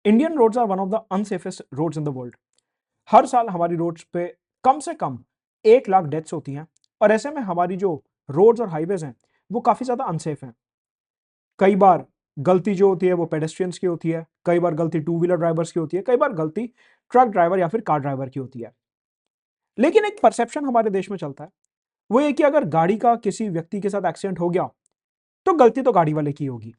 Indian roads are one of the unsafest roads in the world. हर साल हमारी roads पे कम से कम 1 लाख डेथ्स होती हैं और ऐसे में हमारी जो रोड्स और हाईवेज हैं वो काफी ज्यादा अनसेफ हैं। कई बार गलती जो होती है वो पेडेस्ट्रियंस की होती है, कई बार गलती टू व्हीलर ड्राइवर्स की होती है, कई बार गलती ट्रक ड्राइवर या फिर कार ड्राइवर की होती है। लेकिन एक परसेप्शन हमारे देश में चलता है, वो ये कि अगर गाड़ी का किसी व्यक्ति के साथ एक्सीडेंट हो गया तो गलती तो गाड़ी वाले की होगी,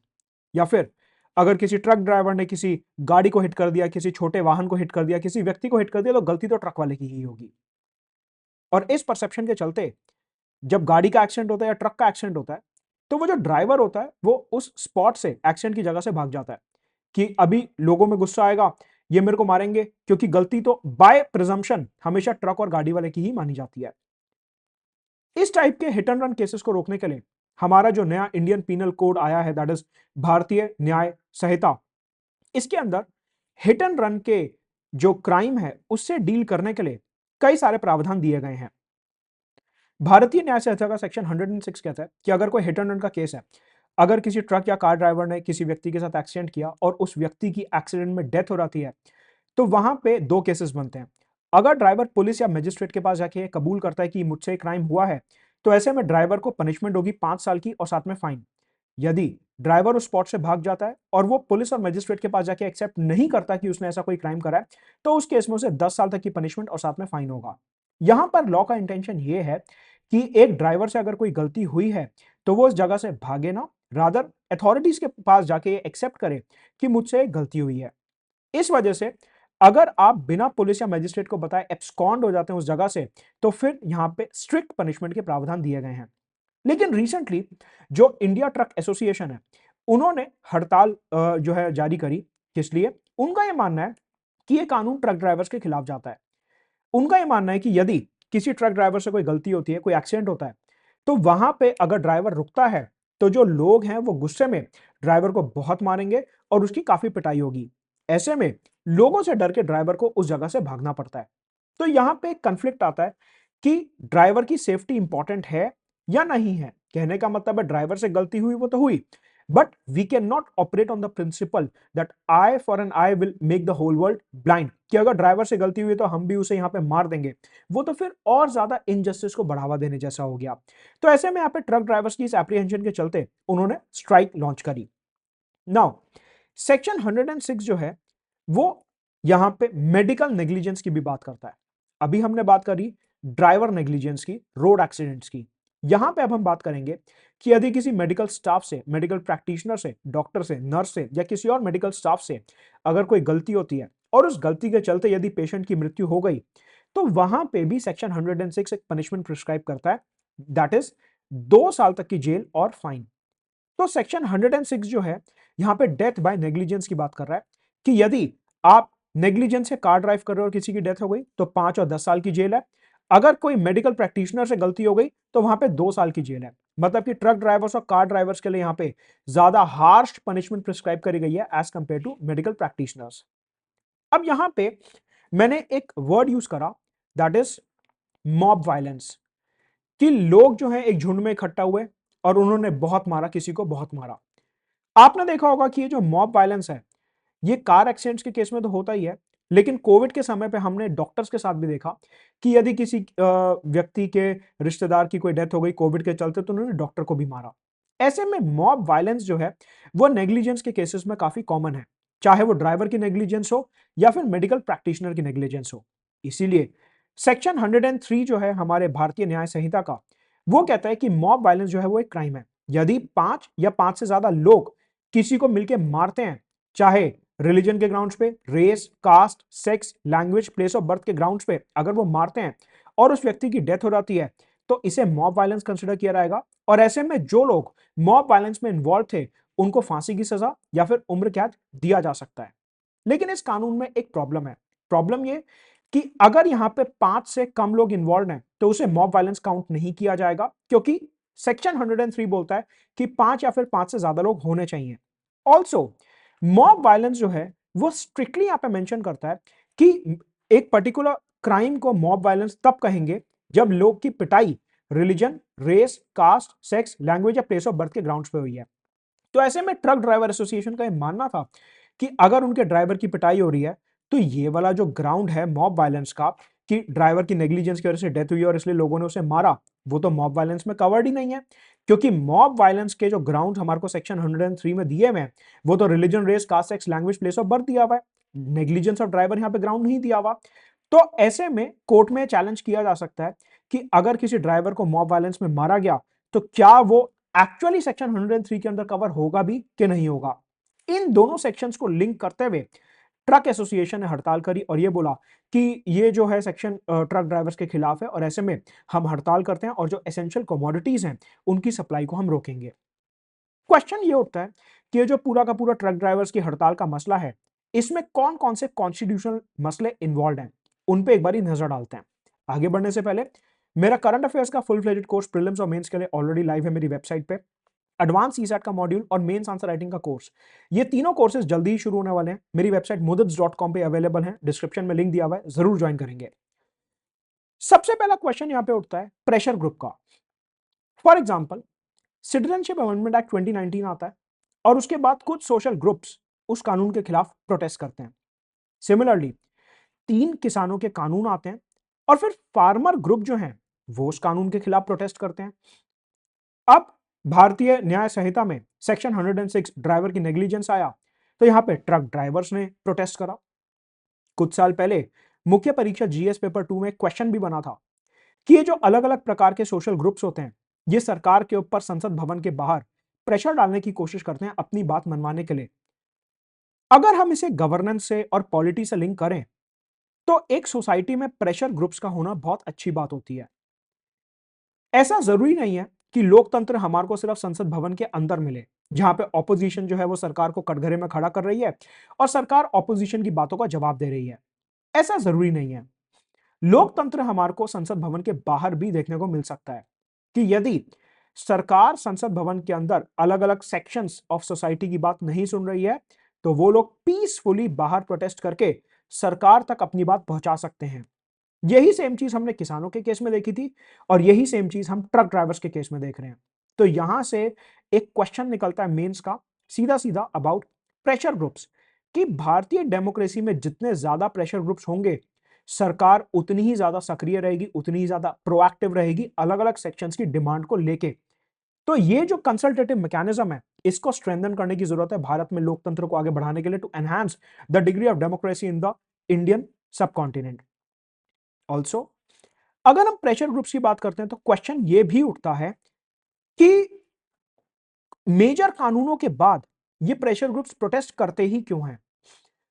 या फिर अगर किसी ट्रक ड्राइवर ने किसी गाड़ी को हिट कर दिया, किसी छोटे वाहन को हिट कर दिया, किसी व्यक्ति को हिट कर दिया, तो गलती तो ट्रक वाले की ही होगी। और इस परसेप्शन के चलते जब गाड़ी का एक्सीडेंट होता है या ट्रक का एक्सीडेंट होता है तो वो जो ड्राइवर होता है वो उस स्पॉट से, एक्सीडेंट की जगह से भाग जाता है कि अभी लोगों में गुस्सा आएगा, ये मेरे को मारेंगे, क्योंकि गलती तो बाय प्रिजम्पशन हमेशा ट्रक और गाड़ी वाले की ही मानी जाती है। इस टाइप के हिट एंड रन केसेस को रोकने के लिए हमारा जो नया इंडियन पीनल कोड आया है, दैट इज भारतीय न्याय संहिता, इसके अंदर हिट एंड रन के जो क्राइम है उससे डील करने के लिए कई सारे प्रावधान दिए गए हैं। भारतीय न्याय संहिता का सेक्शन 106 कहता है कि अगर कोई हिट एंड रन का केस है, अगर किसी ट्रक या कार ड्राइवर ने किसी व्यक्ति के साथ एक्सीडेंट किया और उस व्यक्ति की एक्सीडेंट में डेथ हो जाती है, तो वहां पे दो केसेस बनते हैं। अगर ड्राइवर पुलिस या मजिस्ट्रेट के पास जाके कबूल करता है कि मुझसे क्राइम हुआ है, तो ऐसे में ड्राइवर को पनिशमेंट होगी 5 साल की और साथ में फाइन। यदि ड्राइवर उस स्पॉट से भाग जाता है और वो पुलिस और मजिस्ट्रेट के पास जाके एक्सेप्ट नहीं करता कि उसने ऐसा कोई क्राइम करा है, तो उस केस में उसे 10 साल तक की पनिशमेंट और साथ में फाइन होगा। यहां पर लॉ का इंटेंशन ये है कि एक ड्राइवर से अगर कोई गलती हुई है तो वो उस जगह से भागे ना, रादर अथॉरिटीज के पास जाके एक्सेप्ट करे कि मुझसे एक गलती हुई है। इस वजह से अगर आप बिना पुलिस या मजिस्ट्रेट को बताए एब्सकॉन्ड हो जाते हैं उस जगह से, तो फिर यहां पे स्ट्रिक्ट पनिशमेंट के प्रावधान दिए गए हैं। लेकिन रिसेंटली जो इंडिया ट्रक एसोसिएशन है, उन्होंने हड़ताल जो है जारी करी। किस लिए? उनका यह मानना है कि यह कानून ट्रक ड्राइवर्स के खिलाफ जाता है। उनका यह मानना है कि यदि किसी ट्रक ड्राइवर से कोई गलती होती है, कोई एक्सीडेंट होता है, तो वहां पे अगर ड्राइवर रुकता है तो जो लोग हैं वो गुस्से में ड्राइवर को बहुत मारेंगे और उसकी काफी पिटाई होगी। ऐसे में लोगों से डर के ड्राइवर को उस जगह से भागना पड़ता है। तो यहां पे एक कंफ्लिक्ट आता है कि ड्राइवर की सेफ्टी इंपॉर्टेंट है या नहीं है। कहने का मतलब है ड्राइवर से गलती हुई वो तो हुई, but we can not operate on the principle that eye for an eye will make the whole world blind, कि अगर ड्राइवर से गलती हुई तो हम भी उसे यहां पे मार देंगे। वो तो फिर और ज्यादा इनजस्टिस को बढ़ावा देने जैसा हो गया। तो ऐसे में यहाँ पे ट्रक ड्राइवर्स की इस एप्रीहेंशन के चलते उन्होंने स्ट्राइक लॉन्च करी। नाउ सेक्शन 106 जो है वो यहां पे मेडिकल नेग्लिजेंस की भी बात करता है। अभी हमने बात करी ड्राइवर नेग्लिजेंस की, रोड एक्सीडेंट्स की। यहां पे अब हम बात करेंगे कि यदि किसी मेडिकल स्टाफ से, मेडिकल प्रैक्टिशनर से, डॉक्टर से, नर्स से या किसी और मेडिकल स्टाफ से अगर कोई गलती होती है और उस गलती के चलते यदि पेशेंट की मृत्यु हो गई, तो वहां पे भी सेक्शन 106 एक पनिशमेंट प्रिस्क्राइब करता है, दैट इज 2 साल तक की जेल और फाइन। तो सेक्शन 106 जो है यहां पे डेथ बाय नेग्लिजेंस की बात कर रहा है कि यदि आप नेग्लिजेंस से कार ड्राइव कर रहे हो और किसी की डेथ हो गई तो 5 और 10 साल की जेल है। अगर कोई मेडिकल प्रैक्टिशनर से गलती हो गई तो वहां पे 2 साल की जेल है। मतलब कि ट्रक ड्राइवर्स और कार ड्राइवर्स के लिए यहां पे ज्यादा हार्श पनिशमेंट प्रिस्क्राइब करी गई है as compare to medical practitioners. अब यहां पे मैंने एक वर्ड यूज करा, दैट इज मॉब वायलेंस, कि लोग जो है एक झुंड में इकट्ठा हुए और उन्होंने बहुत मारा, किसी को बहुत मारा। आपने देखा होगा कि ये जो मॉब वायलेंस है ये कार एक्सीडेंट्स के केस में तो होता ही है, लेकिन कोविड के समय पे हमने डॉक्टर्स के साथ भी देखा कि यदि किसी व्यक्ति के रिश्तेदार की कोई डेथ हो गई कोविड के चलते तो उन्होंने डॉक्टर को भी मारा। ऐसे में मॉब वायलेंस जो है वो नेग्लिजेंस के केसेस में काफी कॉमन है, चाहे वो ड्राइवर की नेग्लिजेंस हो या फिर मेडिकल प्रैक्टिशनर की नेग्लिजेंस हो। इसीलिए सेक्शन 103 जो है हमारे भारतीय न्याय संहिता का, वो कहता है कि मॉब वायलेंस जो है वो एक क्राइम है। यदि 5 या 5 से ज्यादा लोग किसी को मिलकर मारते हैं, चाहे रिलीजन के ग्राउंड्स पे, race, caste, sex, language, place of birth के ग्राउंड्स पे अगर वो मारते हैं और उस व्यक्ति की डेथ हो जाती है, तो इसे मॉब वायलेंस कंसिडर किया जाएगा। और ऐसे में जो लोग मॉब वायलेंस में इन्वॉल्व थे उनको फांसी की सजा या फिर उम्र कैद दिया जा सकता है। लेकिन इस कानून में एक प्रॉब्लम है। प्रॉब्लम ये कि अगर यहां पे 5 से कम लोग इन्वॉल्व हैं तो उसे मॉब वायलेंस काउंट नहीं किया जाएगा, क्योंकि सेक्शन 103 बोलता है कि 5 या फिर 5 से ज्यादा लोग होने चाहिए। ऑल्सो मॉब वायलेंस जो है वो स्ट्रिक्टली यहां पे मेंशन करता है कि एक पर्टिकुलर क्राइम को मॉब वायलेंस तब कहेंगे जब लोग की पिटाई religion, race, caste, sex, language या प्लेस ऑफ बर्थ के ग्राउंड्स पे हुई है। तो ऐसे में ट्रक ड्राइवर एसोसिएशन का यह मानना था कि अगर उनके ड्राइवर की पिटाई हो रही है तो ये वाला जो ग्राउंड है मॉब वायलेंस का, कि ड्राइवर की नेग्लिजेंस की वजह से डेथ हुई और इसलिए लोगों ने उसे मारा, वो तो मॉब वायलेंस में कवर्ड ही नहीं है। क्योंकि मॉब वायलेंस के जो ग्राउंड हमारे को सेक्शन 103 में दिए हुए हैं वो तो religion, race, caste, sex, language, place of birth दिया हुआ है। नेग्लिजेंस ऑफ ड्राइवर यहाँ पे ग्राउंड नहीं दिया हुआ। तो ऐसे में कोर्ट में चैलेंज किया जा सकता है कि अगर किसी ड्राइवर को मॉब वायलेंस में मारा गया तो क्या वो एक्चुअली सेक्शन 103 के अंदर कवर होगा भी कि नहीं होगा। इन दोनों सेक्शंस को लिंक करते हुए ट्रक एसोसिएशन ने हड़ताल करी और ये बोला कि ये जो है सेक्शन ट्रक ड्राइवर्स के खिलाफ है और ऐसे में हम हड़ताल करते हैं और जो एसेंशियल कमोडिटीज हैं उनकी सप्लाई को हम रोकेंगे। क्वेश्चन ये उठता है कि ये जो पूरा का पूरा ट्रक ड्राइवर्स की हड़ताल का मसला है, इसमें कौन कौन से कॉन्स्टिट्यूशनल मसले इन्वॉल्व हैं, उन पे एक बारी नजर डालते हैं। आगे बढ़ने से पहले मेरा करंट अफेयर्स का फुल फ्लेजेड कोर्स प्रीलिम्स और मेंस के लिए ऑलरेडी लाइव है मेरी वेबसाइट पे। एडवांस सीसैट का मॉड्यूल और मेंस आंसर राइटिंग का कोर्स, ये तीनों कोर्सेज जल्दी ही शुरू होने वाले हैं। मेरी वेबसाइट mudids.com पे अवेलेबल है, डिस्क्रिप्शन में लिंक दिया हुआ है, जरूर ज्वाइन करेंगे। सबसे पहला क्वेश्चन यहां पे उठता है प्रेशर ग्रुप का। For example citizenship amendment act 2019 आता है और उसके बाद कुछ सोशल ग्रुप्स उस कानून के खिलाफ प्रोटेस्ट करते हैं। सिमिलरली 3 किसानों के कानून आते हैं और फिर फार्मर ग्रुप जो हैं वो उस कानून के खिलाफ प्रोटेस्ट करते हैं। अब भारतीय न्याय संहिता में सेक्शन 106 ड्राइवर की नेग्लिजेंस आया तो यहां पे ट्रक ड्राइवर्स ने प्रोटेस्ट करा। कुछ साल पहले मुख्य परीक्षा जीएस पेपर 2 में क्वेश्चन भी बना था कि ये जो अलग अलग प्रकार के सोशल ग्रुप्स होते हैं ये सरकार के ऊपर संसद भवन के बाहर प्रेशर डालने की कोशिश करते हैं अपनी बात मनवाने के लिए। अगर हम इसे गवर्नेंस से और पॉलिटी से लिंक करें तो एक सोसाइटी में प्रेशर ग्रुप्स का होना बहुत अच्छी बात होती है। ऐसा जरूरी नहीं है कि लोकतंत्र हमारे को सिर्फ संसद भवन के अंदर मिले जहां पे ऑपोजिशन जो है वो सरकार को कटघरे में खड़ा कर रही है और सरकार ऑपोजिशन की बातों का जवाब दे रही है। ऐसा जरूरी नहीं है। लोकतंत्र हमारे को संसद भवन के बाहर भी देखने को मिल सकता है कि यदि सरकार संसद भवन के अंदर अलग अलग सेक्शंस ऑफ सोसाइटी की बात नहीं सुन रही है तो वो लोग पीसफुली बाहर प्रोटेस्ट करके सरकार तक अपनी बात पहुंचा सकते हैं। यही सेम चीज हमने किसानों के केस में देखी थी और यही सेम चीज हम ट्रक ड्राइवर्स के केस में देख रहे हैं। तो यहां से एक क्वेश्चन निकलता है मेंस का सीधा सीधा अबाउट प्रेशर ग्रुप्स, कि भारतीय डेमोक्रेसी में जितने ज्यादा प्रेशर ग्रुप्स होंगे सरकार उतनी ही ज्यादा सक्रिय रहेगी, उतनी ही ज्यादा प्रोएक्टिव रहेगी अलग अलग सेक्शंस की डिमांड को लेके। तो ये जो कंसल्टेटिव मैकेनिज्म है इसको स्ट्रेंथन करने की जरूरत है भारत में लोकतंत्र को आगे बढ़ाने के लिए, to enhance the degree of democracy in the Indian subcontinent. Also अगर हम प्रेशर ग्रुप्स की बात करते हैं तो क्वेश्चन ये भी उठता है कि मेजर कानूनों के बाद ये प्रेशर ग्रुप्स प्रोटेस्ट करते ही क्यों हैं।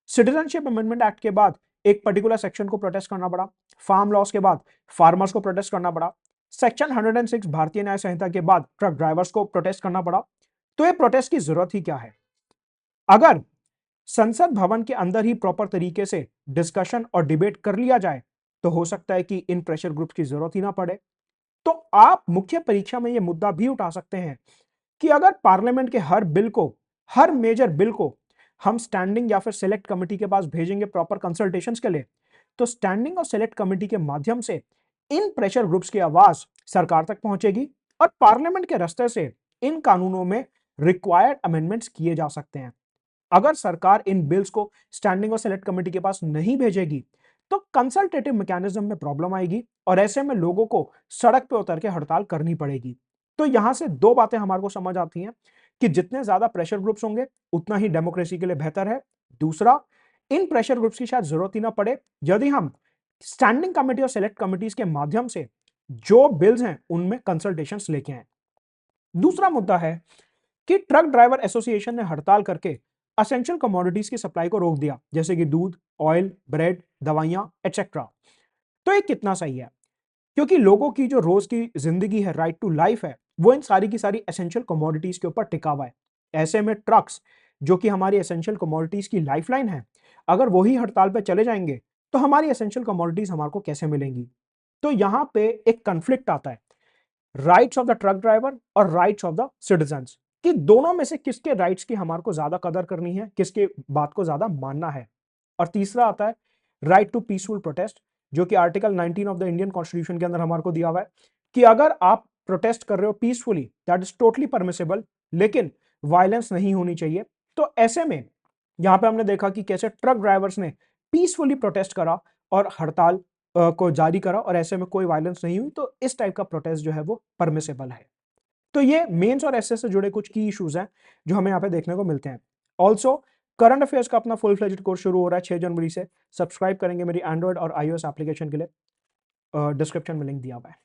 सिटीजनशिप अमेंडमेंट एक्ट के बाद एक पर्टिकुलर सेक्शन को प्रोटेस्ट करना पड़ा, फार्म लॉस के बाद फार्मर्स को प्रोटेस्ट करना पड़ा, सेक्शन 106 भारतीय न्याय संहिता के बाद ट्रक ड्राइवर्स को प्रोटेस्ट करना पड़ा। तो ये प्रोटेस्ट की जरूरत ही क्या है। अगर संसद भवन के अंदर ही प्रॉपर तरीके से डिस्कशन और डिबेट कर लिया जाए तो हो सकता है कि इन प्रेशर ग्रुप की जरूरत ही ना पड़े। तो आप मुख्य परीक्षा में यह मुद्दा भी उठा सकते हैं कि अगर पार्लियामेंट के हर बिल को, हर मेजर बिल को हम स्टैंडिंग या फिर सिलेक्ट कमेटी के पास भेजेंगे प्रॉपर कंसल्टेशंस के लिए, तो स्टैंडिंग और सिलेक्ट कमेटी के माध्यम से इन प्रेशर ग्रुप्स की आवाज सरकार तक पहुंचेगी और पार्लियामेंट के रास्ते से इन कानूनों में रिक्वायर्ड अमेंडमेंट्स किए जा सकते हैं। अगर सरकार इन बिल्स को स्टैंडिंग और सिलेक्ट कमेटी के पास नहीं भेजेगी तो कंसल्टेटिव मैकेनिज्म में प्रॉब्लम आएगी और ऐसे में लोगों को सड़क पे उतर के हड़ताल करनी पड़ेगी। तो यहां से दो बातें हमारे को समझ आती हैं कि जितने ज्यादा प्रेशर ग्रुप्स होंगे उतना ही डेमोक्रेसी के लिए बेहतर है। दूसरा, इन प्रेशर ग्रुप्स की शायद जरूरत ही ना पड़े यदि हम स्टैंडिंग कमेटी और सिलेक्ट कमिटीज के माध्यम से जो बिल्स हैं उनमें कंसल्टेशंस लेके आए। दूसरा मुद्दा है कि ट्रक ड्राइवर एसोसिएशन ने हड़ताल करके असेंशियल कमोडिटीज की सप्लाई को रोक दिया जैसे कि दूध, ऑयल, ब्रेड, दवाइयां एटसेट्रा। तो ये कितना सही है, क्योंकि लोगों की जो रोज की जिंदगी है, राइट टू लाइफ है, वो इन सारी की सारी एसेंशियल कमोडिटीज के ऊपर टिका हुआ है। ऐसे में ट्रक्स जो कि हमारी एसेंशियल कमोडिटीज की लाइफलाइन है, अगर वही हड़ताल पे चले जाएंगे तो हमारी एसेंशियल कमोडिटीज हमारे को कैसे मिलेंगी। तो यहां पे एक कन्फ्लिक्ट आता है rights of the truck driver और राइट्स ऑफ द सिटीजंस, कि दोनों में से किसके राइट्स की हमारे को ज्यादा कदर करनी है, किसके बात को ज्यादा मानना है। और तीसरा आता है राइट टू पीसफुल प्रोटेस्ट, जो कि article 19 of the Indian constitution के अंदर हमारे को दिया हुआ है कि अगर आप प्रोटेस्ट कर रहे हो peacefully that is totally permissible, लेकिन वायलेंस नहीं होनी चाहिए। तो ऐसे में यहाँ पे हमने देखा कि कैसे ट्रक ड्राइवर्स ने पीसफुली प्रोटेस्ट करा और हड़ताल को जारी करा और ऐसे में कोई वायलेंस नहीं हुई, तो इस टाइप का प्रोटेस्ट जो है वो परमिसेबल है। तो ये मेंस और एसएस से जुड़े कुछ की इश्यूज हैं जो हमें यहाँ पे देखने को मिलते हैं। ऑल्सो करंट अफेयर्स का अपना फुल फ्लेज्ड कोर्स शुरू हो रहा है 6 जनवरी से। सब्सक्राइब करेंगे मेरी एंड्रॉइड और आईओएस एप्लीकेशन के लिए, डिस्क्रिप्शन में लिंक दिया हुआ है।